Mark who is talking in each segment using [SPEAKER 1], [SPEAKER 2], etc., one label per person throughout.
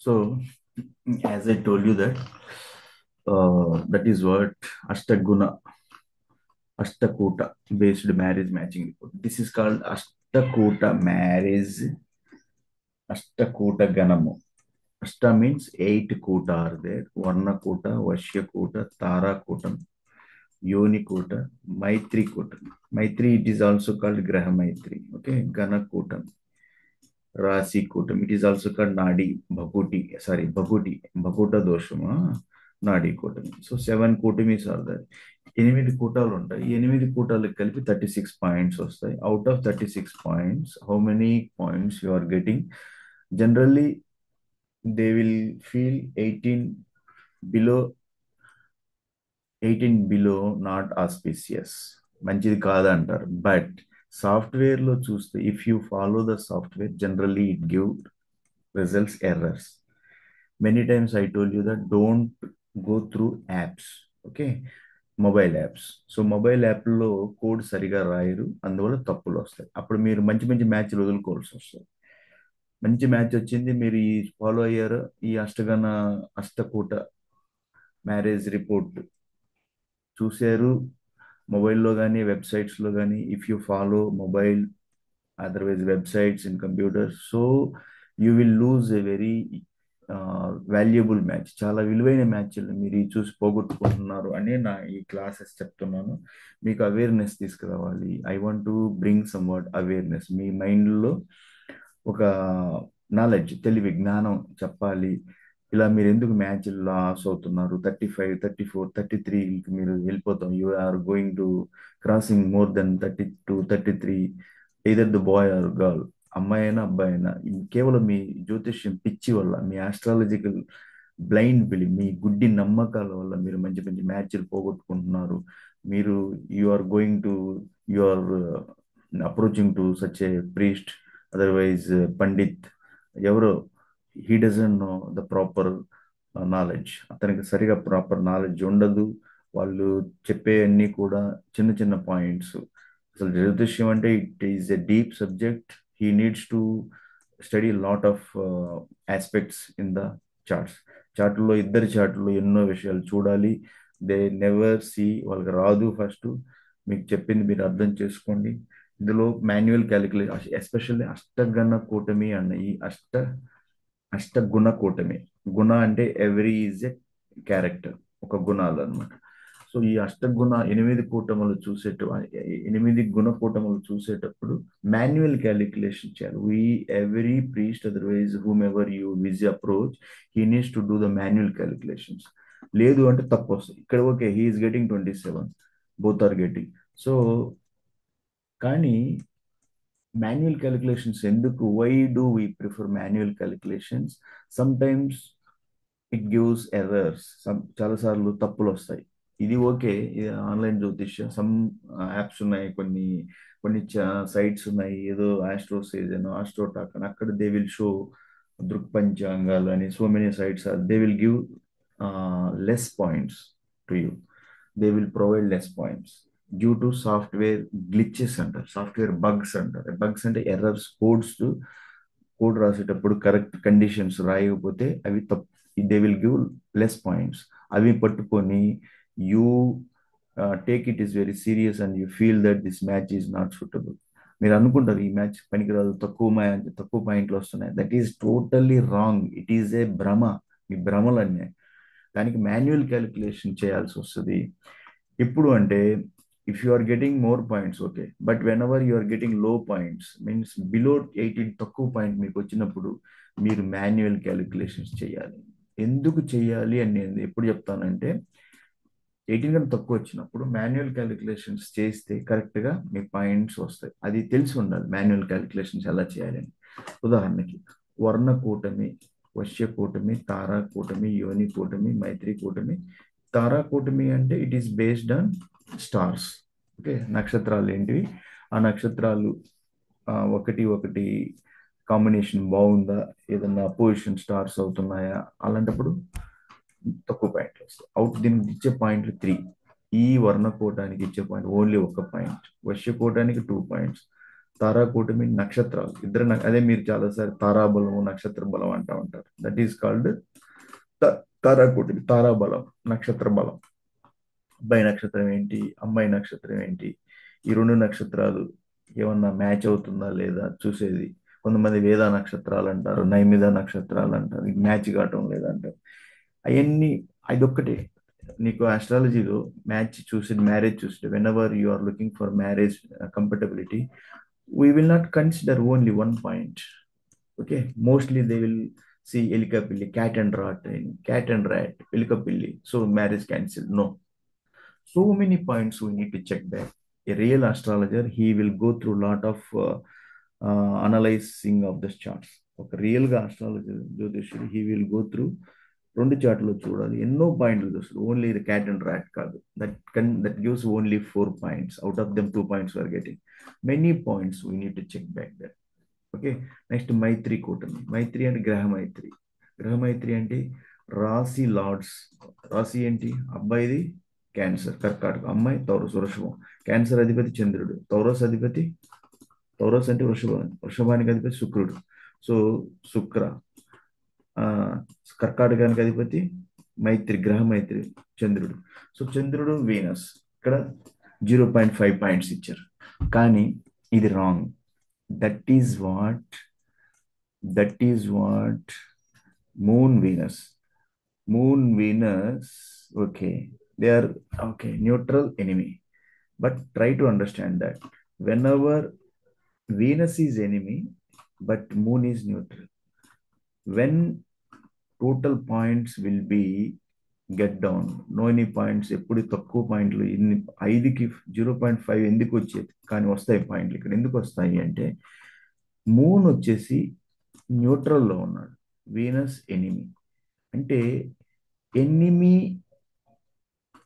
[SPEAKER 1] So, as I told you that is what Ashtaguna, Ashtakuta based marriage matching report. This is called Ashtakuta marriage, Ashtakuta Ganamu. Ashta means eight kuta are there. Varna kuta, Vashya kuta, Tara kuta, Yoni kuta, Maitri kuta. Maitri, it is also called Graha Maitri. Okay, Gana kuta. Rasi Kutam. It is also called Nadi Bhakuti. Sorry, Bhakuti. Bhakuta Doshama. Nadi Kutam. So seven Kutamis are there. ఎనిమిది కూటాలు ఉంటాయి. ఈ ఎనిమిది కూటాలకు కలిపి 36 points వస్తాయి. Out of 36 points how many points you are getting? Generally they will feel 18 below not auspicious, మంచిది కాదంటారు. But సాఫ్ట్వేర్లో చూస్తే if you follow the software generally it give results errors. Many times I told you that don't go through apps. Okay, mobile apps. So mobile యాప్లో code సరిగా రాయరు, అందువల్ల తప్పులు వస్తాయి. అప్పుడు మీరు మంచి మంచి మ్యాచ్లు వదులుకోవాల్సి వస్తుంది. మంచి మ్యాచ్ వచ్చింది, మీరు ఈ ఫాలో అయ్యారు, ఈ అష్టకూట మ్యారేజ్ రిపోర్ట్ చూశారు మొబైల్లో కానీ వెబ్సైట్స్లో కానీ. If you follow mobile otherwise websites in computer, so you will lose a very valuable match. చాలా విలువైన మ్యాచ్లు మీరు చూసి పోగొట్టుకుంటున్నారు అని నా ఈ క్లాసెస్ చెప్తున్నాను. మీకు అవేర్నెస్ తీసుకురావాలి. I want to bring somewhat awareness. మీ మైండ్లో ఒక నాలెడ్జ్, తెలివి, జ్ఞానం చెప్పాలి. ఇలా మీరు ఎందుకు మ్యాచ్ లాస్ అవుతున్నారు? 35, 34, 33 మీరు వెళ్ళిపోతాం. You are going to crossing more than 32, 33, either the boy or girl, అమ్మాయి అయినా అబ్బాయి అయినా. కేవలం మీ జ్యోతిష్యం పిచ్చి వల్ల, మీ ఆస్ట్రాలజికల్ బ్లైండ్ బిలీవ్, మీ గుడ్డి నమ్మకాల వల్ల మీరు మంచి మంచి మ్యాచ్లు పోగొట్టుకుంటున్నారు. మీరు you are going to you are approaching to such a priest, otherwise pandit, ఎవరో, he doesn't know the proper knowledge. అతనికి సరిగా ప్రాపర్ నాలెడ్జ్ ఉండదు. వాళ్ళు చెప్పే అన్ని కూడా చిన్న చిన్న పాయింట్స్. అసలు జ్యోతిష్యం అంటే it is a deep subject. He needs to study lot of aspects in the charts. చార్ట్లో, ఇద్దరి చార్ట్లో ఎన్నో విషయాలు చూడాలి. దే నెవర్ సీ, వాళ్ళకి రాదు. ఫస్ట్ మీకు చెప్పింది మీరు అర్థం చేసుకోండి. ఇందులో మాన్యువల్ క్యాలిక్యులేషన్, ఎస్పెషల్లీ అష్టగణ కూటమి అన్న ఈ అష్టగుణ కూటమి. గుణ అంటే ఎవ్రీ ఈజ్ ఎ క్యారెక్టర్, ఒక గుణాలు అనమాట. సో ఈ అష్టగుణ ఎనిమిది గుణ కూటములు చూసేటప్పుడు మాన్యువల్ క్యాలిక్యులేషన్ చేయాలి. Every priest, otherwise whomever you wish approach, he needs to do the manual calculations. లేదు అంటే తప్పు వస్తుంది. ఇక్కడ okay, he is getting 27, both are getting. So కానీ మాన్యువల్ క్యాలిక్యులేషన్స్ ఎందుకు? Why do we prefer manual calculations? Sometimes it gives errors. చాలాసార్లు తప్పులు వస్తాయి. ఇది ఓకే, ఇది ఆన్లైన్ జ్యోతిష్యం. సమ్ యాప్స్ ఉన్నాయి, కొన్ని కొన్ని సైట్స్ ఉన్నాయి, ఏదో ఆస్ట్రోసేజ్ అని, ఆస్ట్రోటాక్ అని, అక్కడ దే విల్ షో దృక్పంచాంగాలు అని. So many sites are, they will give less points to you. They will provide less points due to software glitches అంటారు, సాఫ్ట్వేర్ బగ్స్ అంటారు. బగ్స్ అంటే ఎర్రర్స్. కోడ్ రాసేటప్పుడు కరెక్ట్ కండిషన్స్ రాయకపోతే అవి తప్పు, they will give less points. అవి పట్టుకొని you take it is very serious and you feel that this match is not suitable. మీరు అనుకుంటారు ఈ మ్యాచ్ పనికిరాదు, తక్కువ పాయింట్లు వస్తున్నాయి. That is totally wrong. It is a భ్రమ. మీ భ్రమలన్నీ. దానికి మాన్యువల్ క్యాలిక్యులేషన్ చేయాల్సి వస్తుంది. ఎప్పుడు అంటే, if you are getting more points okay, but whenever you are getting low points, means below 18, తక్కువ పాయింట్ మీకు వచ్చినప్పుడు మీరు మాన్యువల్ క్యాలిక్యులేషన్స్ చేయాలి. ఎందుకు చేయాలి అని నేను ఎప్పుడు చెప్తానంటే, 18 కన్నా తక్కువ వచ్చినప్పుడు మాన్యువల్ క్యాలిక్యులేషన్స్ చేస్తే కరెక్ట్గా మీ పాయింట్స్ వస్తాయి. అది తెలిసి ఉండాలి మాన్యువల్ క్యాలిక్యులేషన్స్ ఎలా చేయాలని. ఉదాహరణకి వర్ణ కూటమి, వశ్య కూటమి, తారా కూటమి, యోని కూటమి, మైత్రి కూటమి. తారా కూటమి అంటే it is based on stars. Okay, నక్షత్రాలు ఏంటివి, ఆ నక్షత్రాలు ఒకటి ఒకటి కాంబినేషన్ బాగుందా, ఏదన్నా అపోజిషన్ స్టార్స్ అవుతున్నాయా, అలాంటప్పుడు తక్కువ పాయింట్లు వస్తాయి. దీనికి ఇచ్చే పాయింట్లు 3. ఈ వర్ణకోటానికి ఇచ్చే పాయింట్ ఓన్లీ 1 పాయింట్, వశ్యకోటానికి 2 పాయింట్స్, తారాకూటమి నక్షత్రాలు ఇద్దరు అదే మీరు చాలాసారి తారాబలము నక్షత్ర బలం అంటూ ఉంటారు. దట్ ఈస్ కాల్డ్ తారాకూటమి, తారాబలం, నక్షత్ర బలం. అబ్బాయి నక్షత్రం ఏంటి, అమ్మాయి నక్షత్రం ఏంటి, ఈ రెండు నక్షత్రాలు ఏమన్నా మ్యాచ్ అవుతుందా లేదా చూసేది. కొంతమంది వేద నక్షత్రాలు అంటారు, నైమిద నక్షత్రాలు అంటారు, ఇది మ్యాచ్ కావటం లేదంటారు. అవన్నీ అదొక్కటే. నీకు ఆస్ట్రాలజీలో మ్యాచ్ చూసి మ్యారేజ్ చూస్తే whenever you are looking for marriage compatibility, we will not consider only one point. Okay, mostly they will see elikapilli, cat and rat, and cat and rat, elikapilli, so marriage cancelled. No, so many points we need to check back. A real astrologer, he will go through lot of analyzing of the charts. ఒక రియల్గా astrologer జ్యోతిష్యుడు he will go through రెండు చార్ట్లో చూడాలి, ఎన్నో పాయింట్లు చూస్తారు. Only ఇది క్యాట్ అండ్ ర్యాట్ కాదు. That gives only 4 points. Out of them 2 points are getting. Many points we need to check back that. Okay, next మైత్రి కూటమి. మైత్రి అంటే గ్రహ మైత్రి. గ్రహ మైత్రి అంటే రాశి లార్డ్స్. రాశి ఏంటి, అబ్బాయిది క్యాన్సర్ కర్కాటక, అమ్మాయి తౌరస్ వృషభం. క్యాన్సర్ అధిపతి చంద్రుడు, తౌరస్ అధిపతి, తౌరస్ అంటే వృషభం, వృషభానికి అధిపతి శుక్రుడు. సో శుక్ర, ఆ, కర్కాటకానికి అధిపతి మైత్రి, గ్రహ మైత్రి చంద్రుడు. సో చంద్రుడు వీనస్ ఇక్కడ 0.5 పాయింట్స్ ఇచ్చారు. కానీ ఇది wrong. That is what, that is what moon Venus, moon Venus. Okay, they are okay neutral enemy, but try to understand that whenever Venus is enemy but moon is neutral, when total points will be get down, no any points, ఎప్పుడు తక్కువ పాయింట్లు ఇన్ని 5కి 0.5 ఎందుకు వచ్చేది, కానీ వస్తాయి పాయింట్లు. ఇక్కడ ఎందుకు వస్తాయి అంటే మూన్ వచ్చేసి న్యూట్రల్లో ఉన్నాడు, వీనస్ ఎనిమి. అంటే ఎనిమి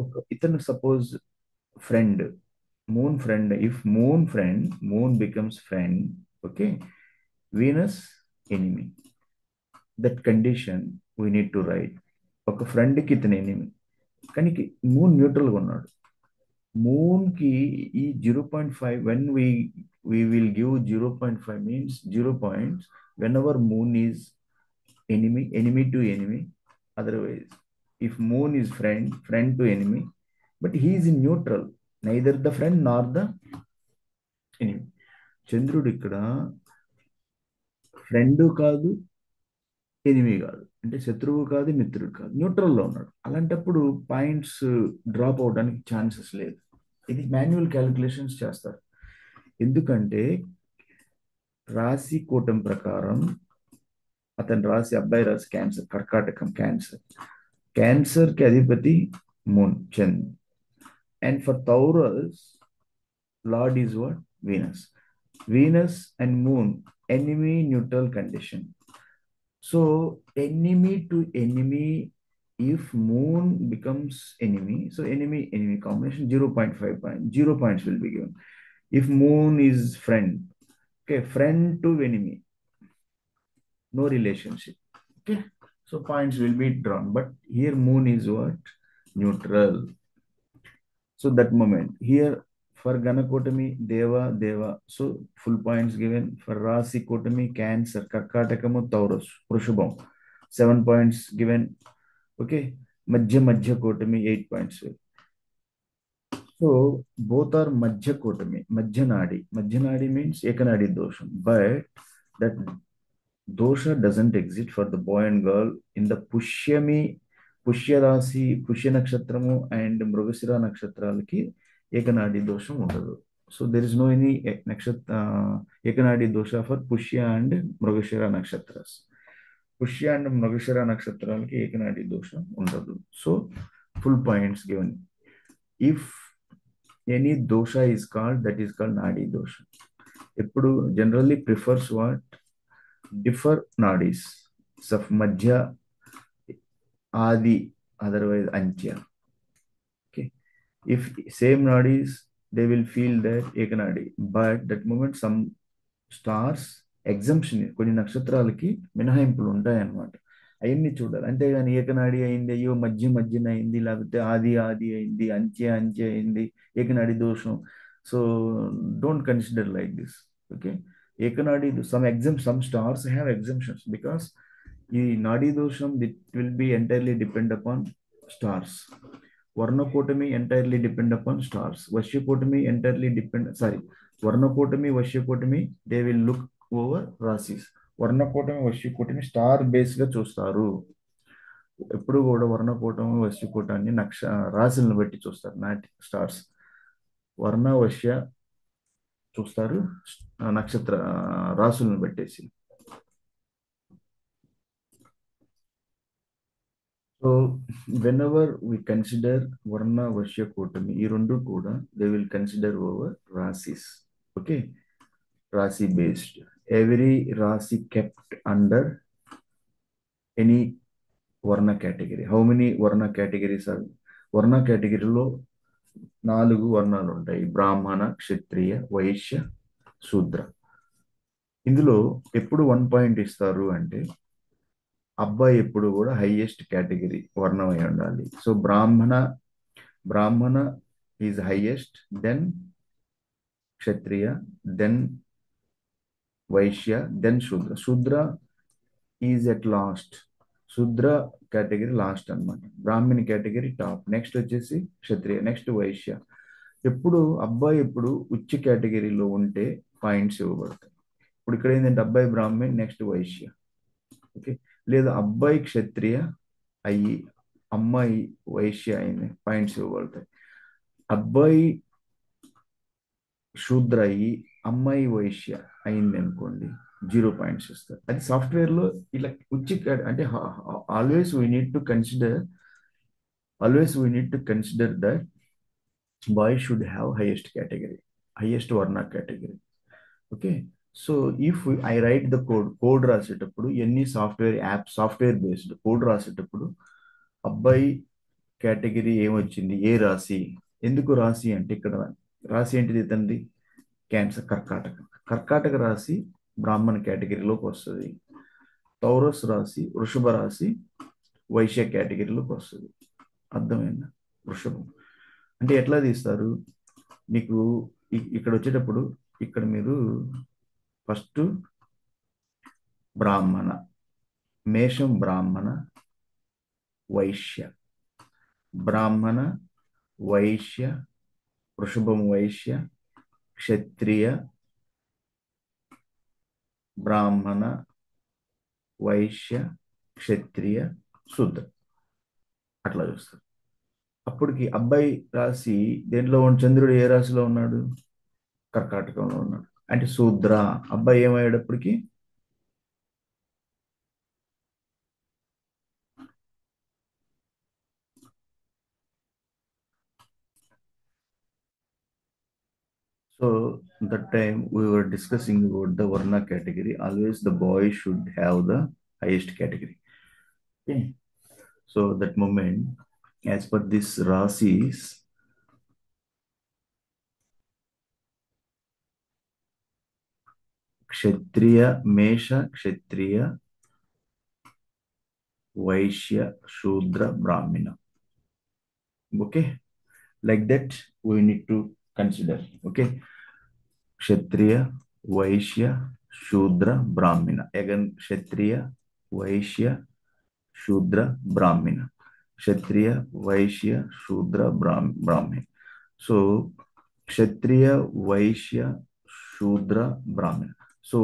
[SPEAKER 1] ఒక ఇతను suppose friend, moon friend, if moon friend, moon becomes friend. Okay, Venus enemy. That condition we need to right. ఒక ఫ్రెండ్కి ఇతను ఎనిమి, కానీ మూన్ న్యూట్రల్గా ఉన్నాడు. మూన్కి ఈ 0.5, when we will give 0.5 means 0 points whenever moon is enemy, enemy to enemy. Otherwise, if moon is friend, friend to enemy, but he is in neutral, neither the friend nor the enemy. చంద్రుడు ఇక్కడ friend కాదు, enemy కాదు, అంటే శత్రువు కాదు, మిత్రుడు కాదు, న్యూట్రల్లో ఉన్నాడు. అలాంటప్పుడు పాయింట్స్ డ్రాప్ అవడానికి ఛాన్సెస్ లేదు. ఇది మాన్యువల్ క్యాలిక్యులేషన్స్ చేస్తారు. ఎందుకంటే రాశి కూటం ప్రకారం అతని రాశి, అబ్బాయి రాశి క్యాన్సర్, కర్కాటకం క్యాన్సర్. క్యాన్సర్కి అధిపతి మూన్ చంద్. And for Taurus lord is what, Venus. Venus and moon enemy neutral condition. So enemy to enemy, if moon becomes enemy, so enemy enemy combination 0.5 point, 0 points will be given. If moon is friend, okay, friend to enemy, no relationship. Okay, so points will be drawn, but here moon is what, neutral. So that moment here for Ganakotami, Deva, Deva. So full points given for Rasi Kotami, Cancer, Karkatakamu, Taurus, Prushabam. 7 points given. Okay. Madhya Madhya Kotami, 8 points. So both are Madhya Kotami, Madhya Nadi. Madhya Nadi means Ekanadi Dosham. But that dosha doesn't exist for the boy and girl in the Pushyami, Pushya Rasi, Pushya Nakshatramu and Mrugashira Nakshatralaki. Ekanadi dosha ఉండదు. So there is no any nakshatra Ekanadi dosha for Pushya and Mrugashira nakshatras. Pushya and Mrugashira nakshatralaki Ekanadi dosha ఉండదు. So full points given. If any dosha is called, that is called Nadi dosha. ఎప్పుడు generally prefers what, differ nadis. So Madhya, Adi, otherwise Antya. If same nadis, they will feel that Ekanadi. But that moment some stars exemption, కొన్ని నక్షత్రాలకి మినహాయింపులు ఉంటాయి అన్నమాట. అవన్నీ చూడాలి. అంతేగాని ఏకనాడి అయింది, అయ్యో మధ్య మధ్యన అయింది, లేకపోతే ఆది ఆది అయింది, అంత్య అంత్య అయింది, ఏకనాడి దోషం. So don't consider like this. Okay, Ekanadi, some stars have exemptions because Nadi dosham, it will be entirely depend upon stars. Varnakotami entirely depend upon stars. Vashyakotami entirely depend, sorry, Varnakotami, Vashyakotami, they will look over rasis. Varnakotami, Vashyakotami star base గా చూస్తారు. ఎప్పుడు కూడా వర్ణకూటమి వశ్యకూటాన్ని రాశులను బట్టి చూస్తారు, not stars. వర్ణ వశ్య చూస్తారు నక్షత్ర రాశులను పెట్టేసి. సో వెనెవర్ వి కన్సిడర్ వర్ణ వశ్య కూటమి, ఈ రెండు కూడా దే విల్ కన్సిడర్ ఓవర్ రాశిస్. ఓకే, రాశి బేస్డ్. ఎవ్రీ రాశి కెప్ట్ అండర్ ఎనీ వర్ణ కేటగిరీ. హౌ మెనీ వర్ణ కేటగిరీస్ ఆర్? వర్ణ కేటగిరీలో 4 వర్ణాలు ఉంటాయి: బ్రాహ్మణ, క్షత్రియ, వైశ్య, శూద్ర. ఇందులో ఎప్పుడు 1 పాయింట్ ఇస్తారు అంటే, అబ్బాయి ఎప్పుడు కూడా హైయెస్ట్ కేటగిరీ వర్ణం అయి ఉండాలి. So Brahmana is highest, then Kshatriya, then Vaishya, then Shudra. Shudra is at last. Shudra category last అన్నమాట. బ్రాహ్మణి కేటగిరీ టాప్, నెక్స్ట్ వచ్చేసి క్షత్రియ, నెక్స్ట్ వైశ్య. ఎప్పుడు అబ్బాయి ఎప్పుడు ఉచ్చ కేటగిరీలో ఉంటే పాయింట్స్ ఇవ్వబడతాయి. ఇప్పుడు ఇక్కడ ఏంటంటే అబ్బాయి బ్రాహ్మణ్, నెక్స్ట్ వైశ్య. ఓకే, లేదా అబ్బాయి క్షత్రియ అయ్యి అమ్మాయి వైశ్య అయింది, పాయింట్స్ ఇవ్వబడతాయి. అబ్బాయి శూద్ర అయ్యి అమ్మాయి వైశ్య అయింది అనుకోండి, 0 పాయింట్స్ ఇస్తారు. అది సాఫ్ట్వేర్లో ఇలా అంటే always we need to consider, that boy should have highest category, highest వర్ణ category. Okay, so if I write the code రాసేటప్పుడు, ఎన్ని సాఫ్ట్వేర్ బేస్డ్ కోడ్ రాసేటప్పుడు అబ్బాయి కేటగిరీ ఏమొచ్చింది, ఏ రాశి. ఎందుకు రాశి అంటే, ఇక్కడ రాశి ఏంటిది ఇతంది? క్యాన్సర్, కర్కాటక రాశి బ్రాహ్మణ కేటగిరీలోకి వస్తుంది. టౌరస్ రాశి, వృషభ రాశి వైశ్య కేటగిరీలోకి వస్తుంది. అర్థమైందా? వృషభం అంటే ఎట్లా తీస్తారు మీకు ఇక్కడ వచ్చేటప్పుడు, ఇక్కడ మీరు ఫస్ట్ బ్రాహ్మణ, మేషం బ్రాహ్మణ, వైశ్య, బ్రాహ్మణ, వైశ్య, వృషభం వైశ్య, క్షత్రియ, బ్రాహ్మణ, వైశ్య, క్షత్రియ, శూద్ర, అట్లా చూస్తారు. అప్పటికి అబ్బాయి రాశి దేంట్లో చంద్రుడు ఏ రాశిలో ఉన్నాడు? కర్కాటకంలో ఉన్నాడు. అంటే శూద్ర. అబ్బాయి ఏమయ్యేటప్పటికి so that time we were discussing about the Varna category. Always the boy should have the highest category. Okay. So that moment, as per this Rasis, Kshatriya, Mesha, Kshatriya, Vaishya, Shudra, Brahmina. Okay. Like that, we need to consider. Okay. Kshatriya, Vaishya, Shudra, Brahmina. Again, Kshatriya, Vaishya, Shudra, Brahmina. Kshatriya, Vaishya, Shudra, Brahmin. So, Kshatriya, Vaishya, Shudra, Brahmina. So,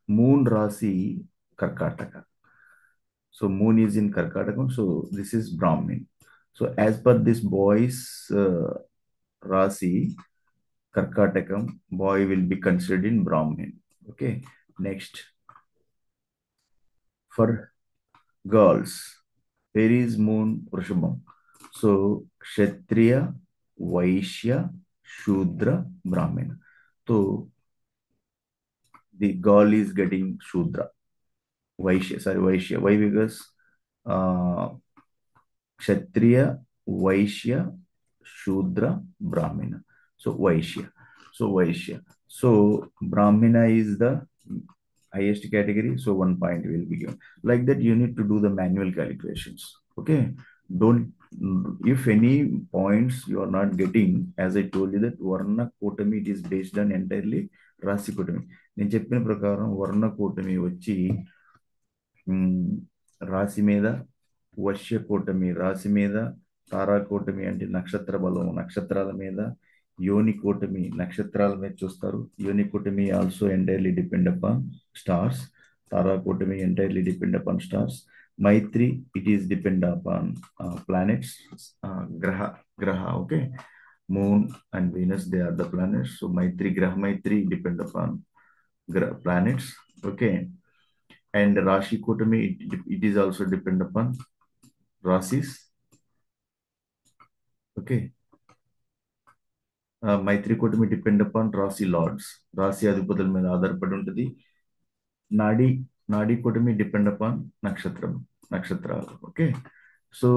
[SPEAKER 1] Moon Rasi, Karkataka. So, Moon is in Karkataka. So, this is Brahmin. So, as per this boy's Rasi, Karkatakam, boy will be considered in Brahmin. Okay. Next, for girls, where is Moon? Vrishabham. So, Kshatriya, Vaishya, Shudra, Brahmina. So, the girl is getting Shudra. Vaishya. Why? Because Kshatriya, Vaishya, Shudra, Brahmina. So, Vaishya. So, Brahmina is the highest category. So, 1 point will be given. Like that, you need to do the manual calculations. Okay. Don't, if any points you are not getting, as I told you that Varna Kotami, it is based on entirely రాశి కూటమి. నేను చెప్పిన ప్రకారం వర్ణ కూటమి వచ్చి ఉమ్, రాశి మీద, వర్ష కూటమి రాశి మీద, తారా కూటమి అంటే నక్షత్ర బలం నక్షత్రాల మీద, యోని కూటమి నక్షత్రాల మీద చూస్తారు. యోని కూటమి also entirely depend upon stars. తారా కూటమి ఎంటైర్లీ డిపెండ్ అపాన్ స్టార్స్. మైత్రి it is depend upon planets, గ్రహ గ్రహ okay. Moon and Venus, they are the planets. So Maitri, Grah Maitri depend upon planets. Okay. And Rashi Kotami, it is also depend upon Rasis. Okay. Maitri Kotami depend upon Rasi Lords. Rasi Adhipatul మీద ఆధారపడి ఉంటుంది. నాడి నాడి కూటమి depend upon నక్షత్రం నక్షత్రాలు. Okay. So